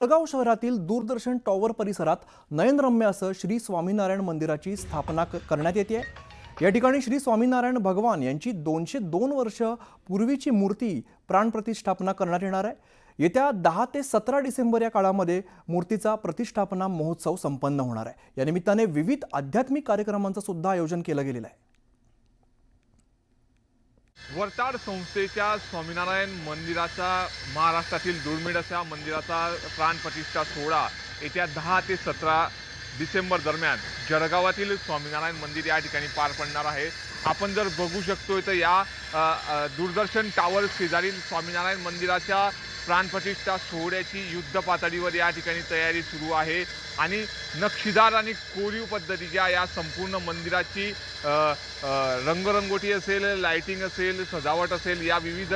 जळगाव शहरातील दूरदर्शन टॉवर परिसरात नयनरम्य असं श्री स्वामीनारायण मंदिराची स्थापना करण्यात येते। या ठिकाणी श्री स्वामीनारायण भगवान यांची 202 वर्ष पूर्वीची मूर्ती प्राणप्रतिष्ठापना करण्यात येणार आहे। येत्या 10 ते 17 डिसेंबर या काळामध्ये मूर्तीचा प्रतिष्ठापना महोत्सव संपन्न होणार आहे। या निमित्ताने विविध आध्यात्मिक कार्यक्रमांचं सुद्धा आयोजन केलं गेलेलं आहे। वरताड संस्थेच्या स्वामीनारायण मंदिराचा महाराष्ट्रातील दुर्मिळ अशा मंदिराचा प्राणप्रतिष्ठा सोहळा येत्या 10 ते 17 डिसेंबर दरम्यान जळगावातील स्वामीनारायण मंदिर या ठिकाणी पार पडणार आहे। आपण जर बघू शकतो तर या दूरदर्शन टावर शेजारील स्वामीनारायण मंदिराच्या प्राणप्रतिष्ठा सोहळ्याची युद्ध पातळीवर या ठिकाणी तयारी सुरू आहे आणि नक्षीदार आणि कोरीव पद्धतीच्या या संपूर्ण मंदिराची रंगरंगोटी असेल, लाइटिंग असेल, सजावट असेल, या विविध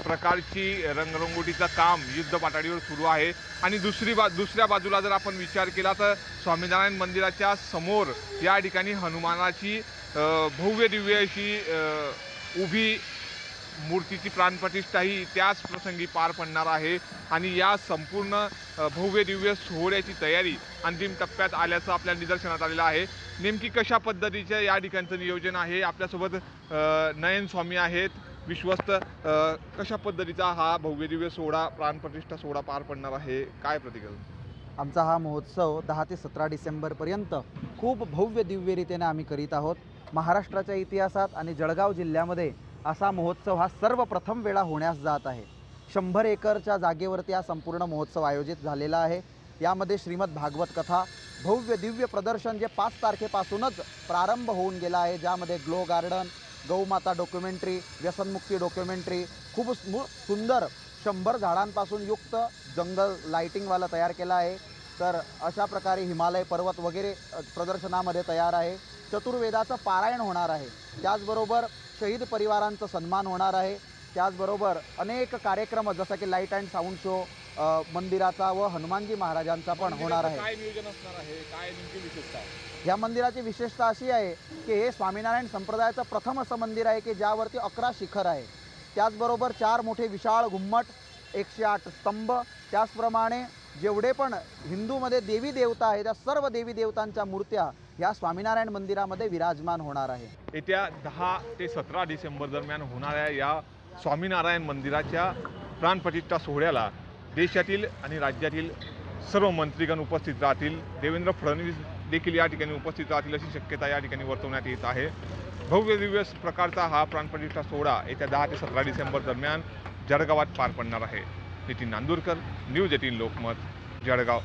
प्रकारची रंगरंगोटीचं काम युद्ध पातळीवर सुरू आहे। आणि दुसऱ्या बाजूला जर आपण विचार केला तर स्वामीनारायण मंदिराच्या समोर या ठिकाणी हनुमानाची भव्य दिव्य अशी उभी मूर्तीची प्राणप्रतिष्ठा ही त्याच प्रसंगी पार पडणार आहे आणि या संपूर्ण भव्य दिव्य सोहळ्याची तयारी अंतिम टप्प्यात आल्याचं आपल्या निदर्शनात आलेलं आहे। नेमकी कशा पद्धतीचं या ठिकाणचं नियोजन आहे, आपल्यासोबत नयन स्वामी आहेत विश्वस्त। कशा पद्धतीचा हा भव्य दिव्य सोहळा प्राणप्रतिष्ठा सोहळा पार पडणार आहे, काय प्रतिक्रिया? आमचा हा महोत्सव 10 ते 17 डिसेंबरपर्यंत खूप भव्य दिव्य रीतीने आम्ही करीत आहोत। महाराष्ट्राच्या इतिहासात आणि जळगाव जिल्ह्यामध्ये असा महोत्सव हा सर्वप्रथम वेळा होण्यास जात आहे। 100 एकरच्या जागेवरती हा संपूर्ण महोत्सव आयोजित झालेला आहे। यामध्ये श्रीमद भागवत कथा, भव्य दिव्य प्रदर्शन जे 5 तारखेपासूनच प्रारंभ होऊन गेला आहे, ज्यामध्ये ग्लो गार्डन, गौमाता डॉक्युमेंटरी, व्यसनमुक्ती डॉक्युमेंटरी, खूप सुंदर 100 झाडांपासून युक्त जंगल लाइटिंगवाला तयार केला आहे। तर अशा प्रकारे हिमालय पर्वत वगैरे प्रदर्शनामध्ये तयार आहे। चतुर्वेदाचं पारायण होणार आहे, त्याचबरोबर शहीद परिवारांचा सन्मान होणार आहे, त्याचबरोबर अनेक कार्यक्रम जसं की लाईट अँड साऊंड शो मंदिराचा व हनुमानजी महाराजांचा पण होणार आहे। काय नियोजन असणार आहे, काय नेमकी विशेषता आहे? या मंदिराची विशेषता अशी आहे की हे स्वामीनारायण संप्रदायाचं प्रथम असं मंदिर आहे की ज्यावरती 11 शिखर आहे, त्याचबरोबर 4 मोठे विशाळ घुम्मट, 108 स्तंभ, त्याचप्रमाणे जेवढे पण हिंदूमध्ये देवी देवता आहेत त्या सर्व देवी देवतांच्या मूर्त्या या स्वामीनारायण मंदिरामध्ये विराजमान होणार आहे। येत्या 10 ते 17 डिसेंबर दरम्यान होणाऱ्या या स्वामीनारायण मंदिराच्या प्राणप्रतिष्ठा सोहळ्याला देशातील आणि राज्यातील सर्व मंत्रीगण उपस्थित राहतील। देवेंद्र फडणवीस देखील या ठिकाणी उपस्थित राहतील अशी शक्यता या ठिकाणी वर्तवण्यात येत आहे। भव्य दिव्य प्रकारचा हा प्राणप्रतिष्ठा सोहळा येत्या 10 ते 17 डिसेंबर दरम्यान जळगावात पार पडणार आहे। नितीन नांदुरकर, न्यूज 18 लोकमत, जळगाव।